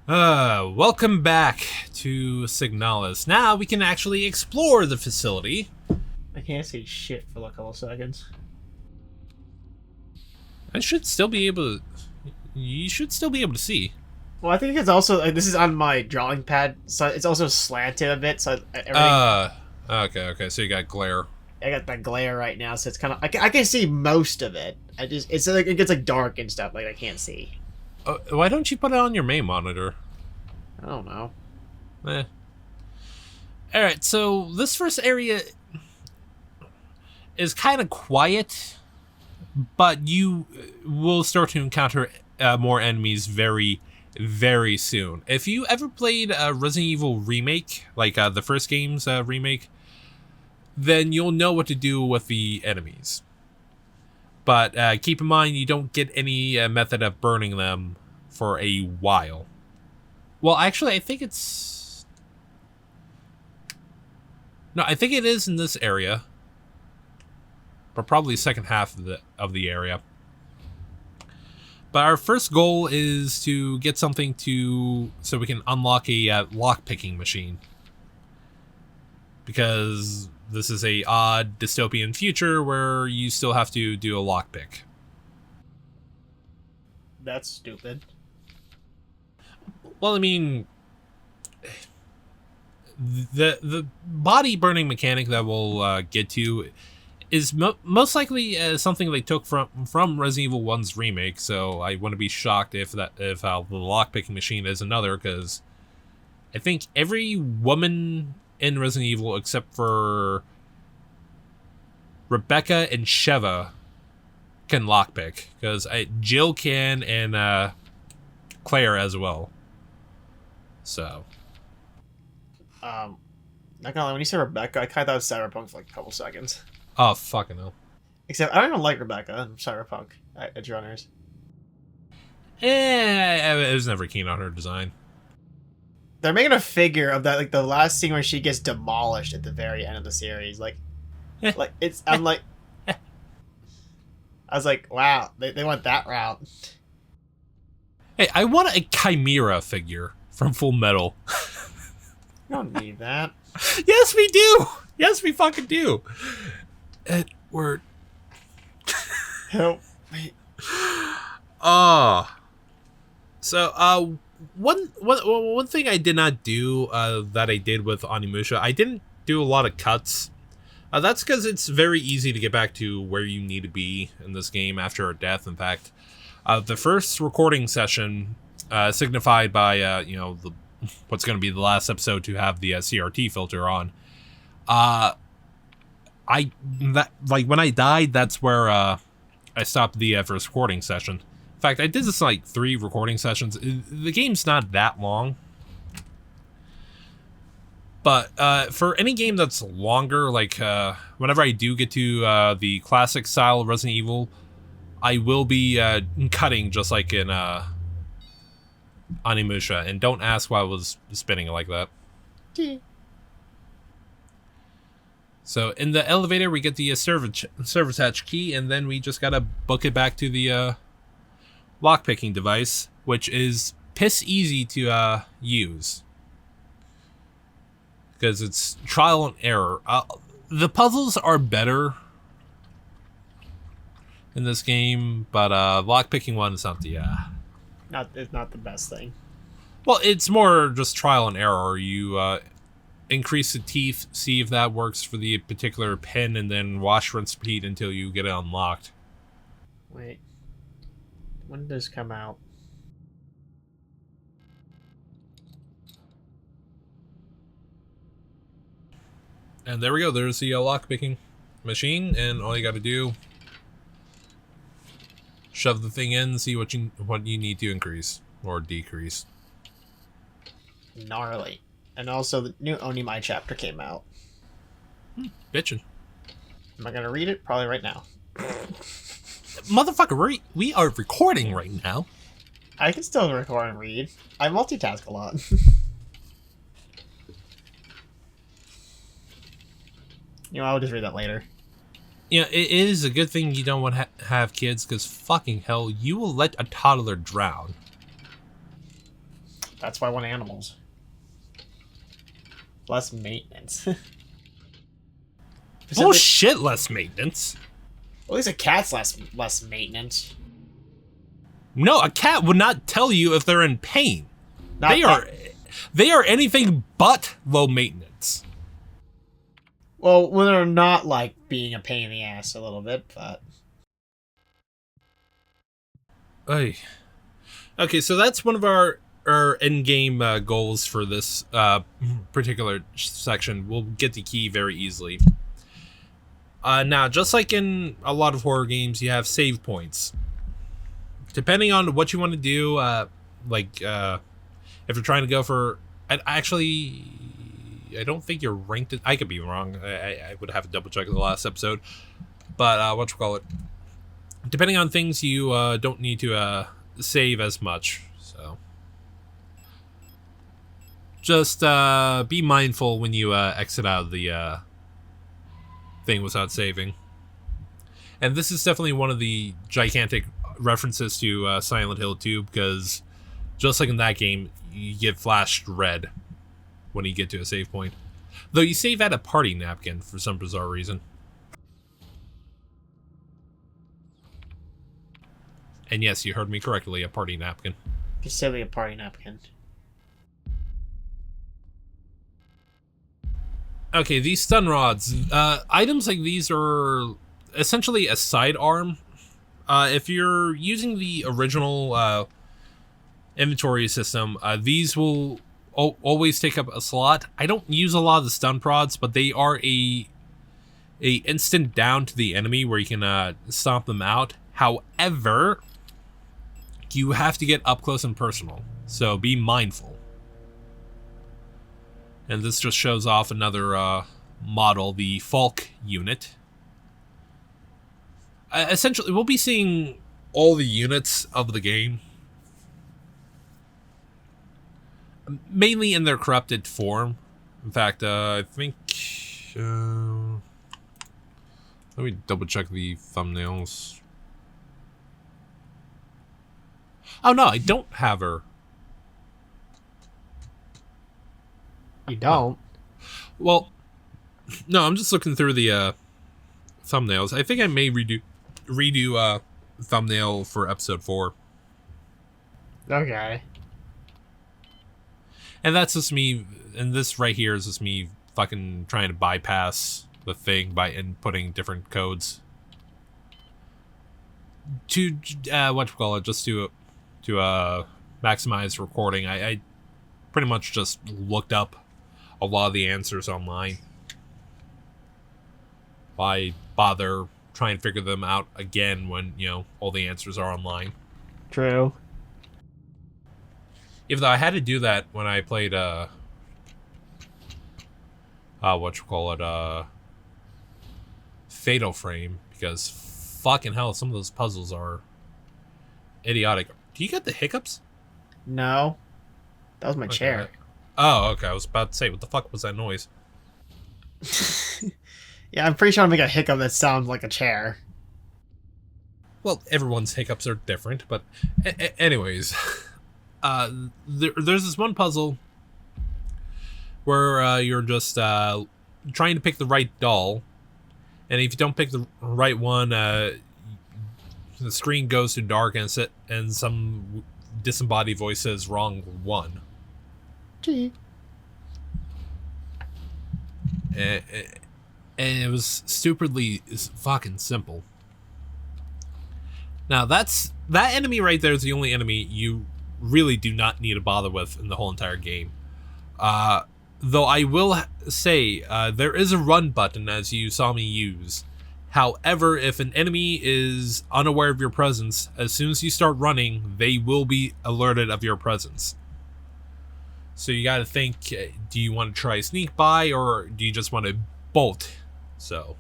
Welcome back to Signalis. Now we can actually explore the facility. I can't see shit for like a couple seconds. I should still be able to... You should still be able to see. Well, I think it's also this is on my drawing pad, so it's also slanted a bit. So everything, Okay, so you got glare. I got that glare right now, so it's kind of I can see most of it. It's like it gets like dark and stuff, like I can't see. Why don't you put it on your main monitor? I don't know. Alright, so this first area is kind of quiet, but you will start to encounter more enemies very, very soon. If you ever played Resident Evil Remake, like the first game's remake, then you'll know what to do with the enemies. But keep in mind, you don't get any method of burning them for a while. Well, actually, I think it's... No, I think it is in this area. But probably second half of the area. But our first goal is to get something so we can unlock a lock-picking machine. Because this is a odd dystopian future where you still have to do a lockpick. That's stupid. Well, I mean, the body burning mechanic that we'll get to is most likely something they took from Resident Evil 1's remake. So I wouldn't be shocked if the lockpicking machine is another, because I think every woman in Resident Evil except for Rebecca and Sheva can lockpick, because Jill can and Claire as well. So, Not gonna lie, when you said Rebecca, I kind of thought it was Cyberpunk for like a couple seconds. oh fucking hell. Except I don't even like Rebecca in Cyberpunk Edge Runners. I was never keen on her design. They're making a figure of that, like the last scene where she gets demolished at the very end of the series. Like it's, I'm like, I was like, wow, they went that route. Hey, I want a Chimera figure from Full Metal. You don't need that. Yes, we do. Yes, we fucking do. Edward. Help me. So, one thing I did not do that I did with Onimusha, I didn't do a lot of cuts. That's because it's very easy to get back to where you need to be in this game after a death. In fact, the first recording session, signified by what's going to be the last episode to have the CRT filter on. When I died, that's where I stopped the first recording session. In fact, I did this like 3 recording sessions. The game's not that long. But for any game that's longer, like whenever I do get to the classic style of Resident Evil, I will be cutting just like in Onimusha. And don't ask why I was spinning it like that. So in the elevator, we get the service hatch key, and then we just gotta book it back to the lockpicking device, which is piss easy to use. Because it's trial and error. The puzzles are better in this game, but lockpicking one is not the... It's not the best thing. Well, it's more just trial and error. You increase the teeth, see if that works for the particular pin, and then wash, rinse, repeat until you get it unlocked. Wait. When did this come out? And there we go. There's the lockpicking machine, and all you got to do, shove the thing in, see what you need to increase or decrease. Gnarly. And also, the new Onimai chapter came out. Bitchin'. Am I gonna read it? Probably right now. Motherfucker, we are recording right now. I can still record and read. I multitask a lot. I'll just read that later. Yeah, it is a good thing you don't want to have kids, because fucking hell, you will let a toddler drown. That's why I want animals. Less maintenance. Bullshit, less maintenance. At least a cat's less maintenance. No, a cat would not tell you if they're in pain. They are anything but low maintenance. Well, when they're not like being a pain in the ass a little bit, but. Oy. Okay, so that's one of our end game goals for this particular section. We'll get the key very easily. Now, just like in a lot of horror games, you have save points. Depending on what you want to do, if you're trying to go for... Actually, I don't think you're ranked... I could be wrong. I would have to double check the last episode. But, whatchamacallit. Depending on things, you don't need to save as much. So, just be mindful when you exit out of the thing without saving. And this is definitely one of the gigantic references to Silent Hill 2, because just like in that game, you get flashed red when you get to a save point. Though you save at a party napkin for some bizarre reason. And yes, you heard me correctly, a party napkin. Silly a party napkin. Okay, these stun rods. Items like these are essentially a sidearm. If you're using the original inventory system, these will always take up a slot. I don't use a lot of the stun prods, but they are a instant down to the enemy where you can stomp them out. However, you have to get up close and personal, so be mindful. And this just shows off another model, the Falk unit. Essentially, we'll be seeing all the units of the game, mainly in their corrupted form. In fact, I think... let me double check the thumbnails. Oh no, I don't have her. You don't? Well, no, I'm just looking through the thumbnails. I think I may redo thumbnail for episode 4. Okay. And that's just me, and this right here is just me fucking trying to bypass the thing by inputting different codes. To, just to maximize recording, I pretty much just looked up a lot of the answers online. Why bother trying to figure them out again when, all the answers are online? True. Even though I had to do that when I played, Fatal Frame, because fucking hell, some of those puzzles are idiotic. Do you get the hiccups? No. That was my chair. Oh, okay. I was about to say, what the fuck was that noise? Yeah, I'm pretty sure I'll make a hiccup that sounds like a chair. Well, everyone's hiccups are different, but anyways. There's this one puzzle where you're just trying to pick the right doll, and if you don't pick the right one, the screen goes to dark and some disembodied voice says wrong one. Gee. And it was stupidly fucking simple. Now that enemy right there is the only enemy you really do not need to bother with in the whole entire game. Though I will say, there is a run button, as you saw me use. However, if an enemy is unaware of your presence, as soon as you start running, they will be alerted of your presence. So you gotta think, do you want to try sneak by, or do you just want to bolt? So,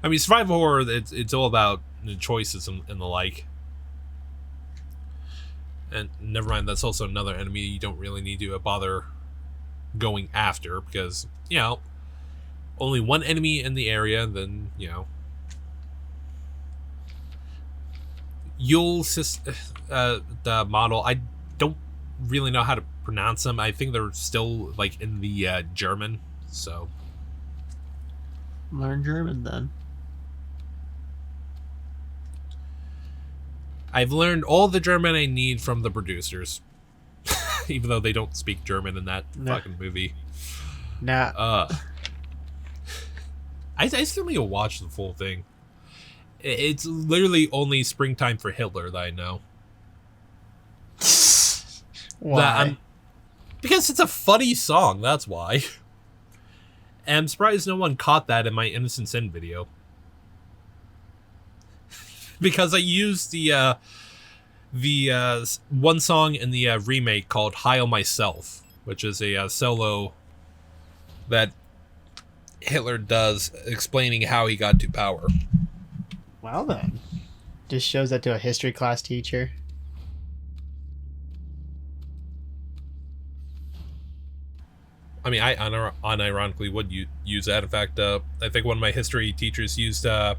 I mean, survival horror, it's all about the choices and the like. And never mind, that's also another enemy you don't really need to bother going after, because, only one enemy in the area, then, you'll the model, I don't really know how to pronounce them. I think they're still like in the German. So Learn German then. I've learned all the German I need from the producers, even though they don't speak German in that fucking movie. Nah. I still need to watch the full thing. It's literally only Springtime for Hitler that I know. Why? Because it's a funny song, that's why. And I'm surprised no one caught that in my Innocent Sin video. Because I used the one song in the remake called Heil Myself, which is a solo that Hitler does explaining how he got to power. Well then. Just shows that to a history class teacher. I mean, I unironically would use that. In fact, I think one of my history teachers used the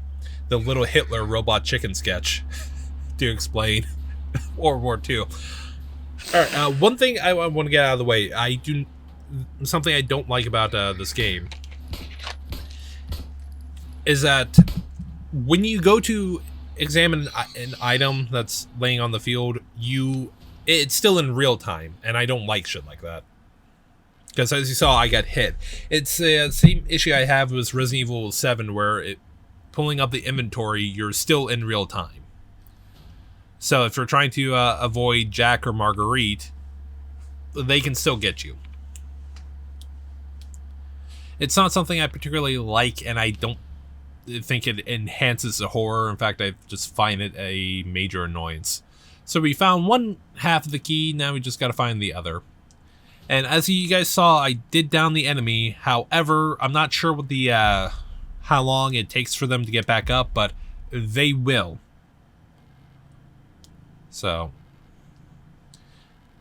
Little Hitler robot chicken sketch to explain World War II. All right, one thing I want to get out of the way. Something I don't like about this game is that when you go to examine an item that's laying on the field, it's still in real time, and I don't like shit like that. Because as you saw, I got hit. It's the same issue I have with Resident Evil 7, where pulling up the inventory, you're still in real time. So if you're trying to avoid Jack or Marguerite, they can still get you. It's not something I particularly like, and I don't think it enhances the horror. In fact, I just find it a major annoyance. So we found one half of the key, now we just gotta find the other. And as you guys saw, I did down the enemy. However, I'm not sure what the how long it takes for them to get back up, but they will. So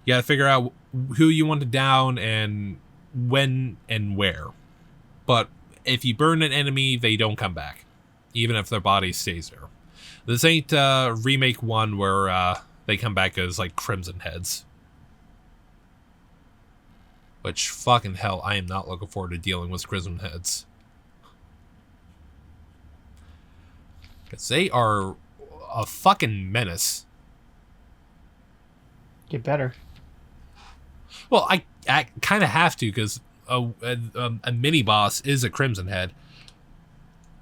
you gotta figure out who you want to down and when and where. But if you burn an enemy, they don't come back, even if their body stays there. This ain't Remake 1 where they come back as like Crimson Heads. Which, fucking hell, I am not looking forward to dealing with Crimson Heads. Because they are a fucking menace. Get better. Well, I kind of have to, because a mini-boss is a Crimson Head.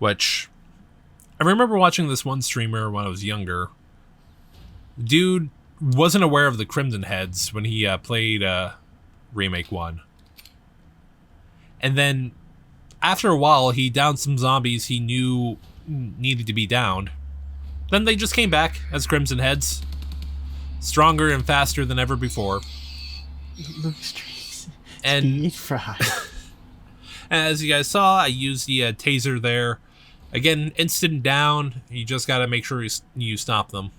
Which, I remember watching this one streamer when I was younger. Dude wasn't aware of the Crimson Heads when he played Remake 1. And then, after a while, he downed some zombies he knew needed to be downed. Then they just came back as Crimson Heads. Stronger and faster than ever before. And Speed fry. As you guys saw, I used the taser there. Again, instant down. You just gotta make sure you stop them.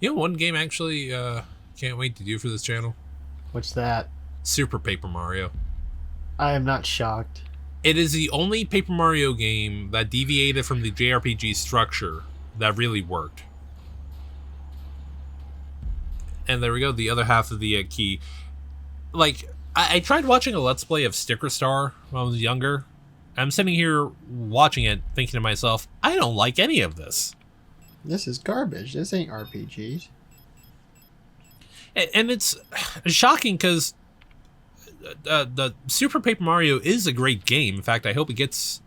You know, one game actually can't wait to do for this channel? What's that? Super Paper Mario. I am not shocked. It is the only Paper Mario game that deviated from the JRPG structure that really worked. And there we go, the other half of the key. Like, I tried watching a Let's Play of Sticker Star when I was younger. I'm sitting here watching it, thinking to myself, I don't like any of this. This is garbage. This ain't RPGs. And it's shocking because the Super Paper Mario is a great game. In fact, I hope it gets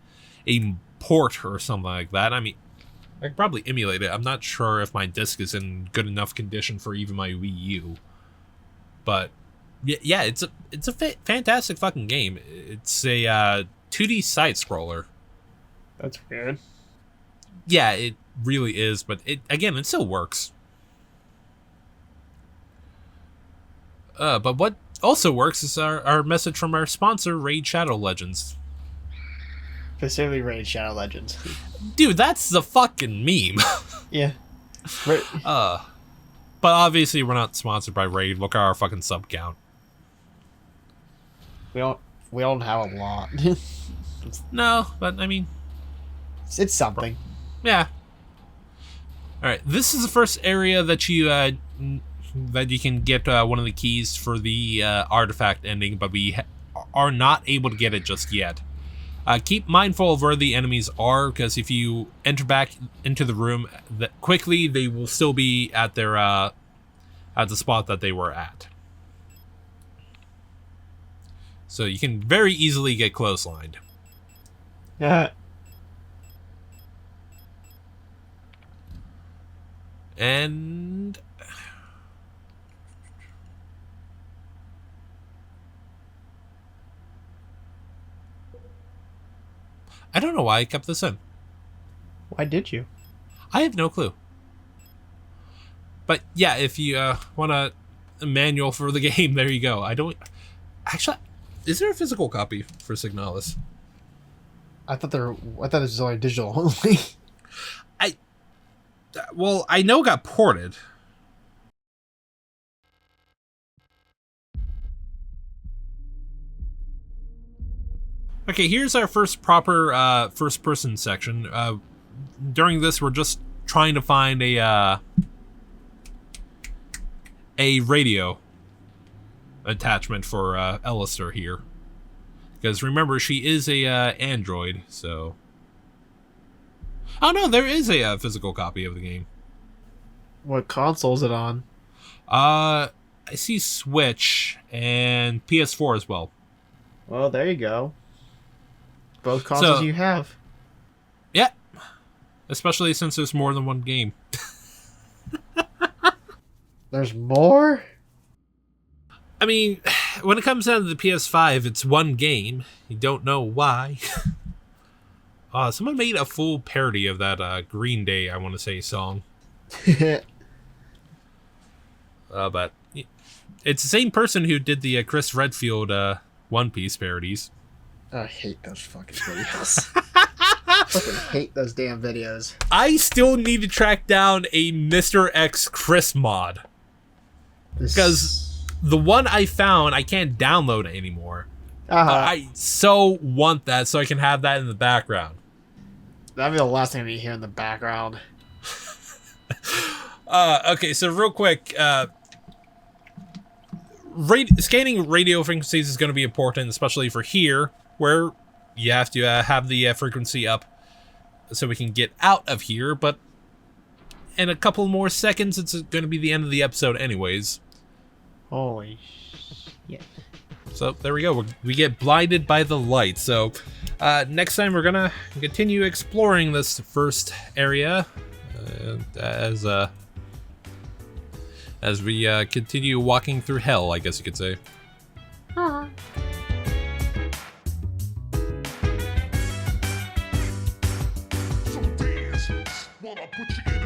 a port or something like that. I mean, I could probably emulate it. I'm not sure if my disc is in good enough condition for even my Wii U. But yeah, it's a fantastic fucking game. It's a 2D side scroller. That's weird. Yeah, it really is, but it still works. But what also works is our message from our sponsor, Raid Shadow Legends. Specifically Raid Shadow Legends. Dude, that's the fucking meme. Yeah. But obviously we're not sponsored by Raid. Look at our fucking sub count. We don't have a lot. No, but I mean, It's something. yeah. All right, this is the first area that you can get one of the keys for the artifact ending, but we are not able to get it just yet. Keep mindful of where the enemies are, because if you enter back into the room quickly, they will still be at their at the spot that they were at. So you can very easily get clotheslined. Yeah. And I don't know why I kept this in. Why did you? I have no clue. But yeah, if you want a manual for the game, there you go. I don't... Actually, is there a physical copy for Signalis? I thought this was only digital only. Well, I know it got ported. Okay, here's our first proper first-person section. During this, we're just trying to find a radio attachment for ELSR here, because remember, she is a android. So, oh no, there is a physical copy of the game. What console is it on? I see Switch and PS4 as well. Well, there you go. Both consoles you have. Yeah. Especially since there's more than one game. There's more? I mean, when it comes down to the PS5, it's one game. You don't know why. Someone made a full parody of that Green Day, I want to say, song. But it's the same person who did the Chris Redfield One Piece parodies. I hate those fucking videos. I fucking hate those damn videos. I still need to track down a Mr. X Chris mod. Because the one I found, I can't download it anymore. I so want that so I can have that in the background. That'd be the last thing you hear in the background. Okay, so real quick, scanning radio frequencies is going to be important, especially for here, where you have to have the frequency up so we can get out of here, but in a couple more seconds, it's going to be the end of the episode anyways. Holy shit. So there we go. We get blinded by the light. So next time we're going to continue exploring this first area as we continue walking through hell, I guess you could say. Wanna put you in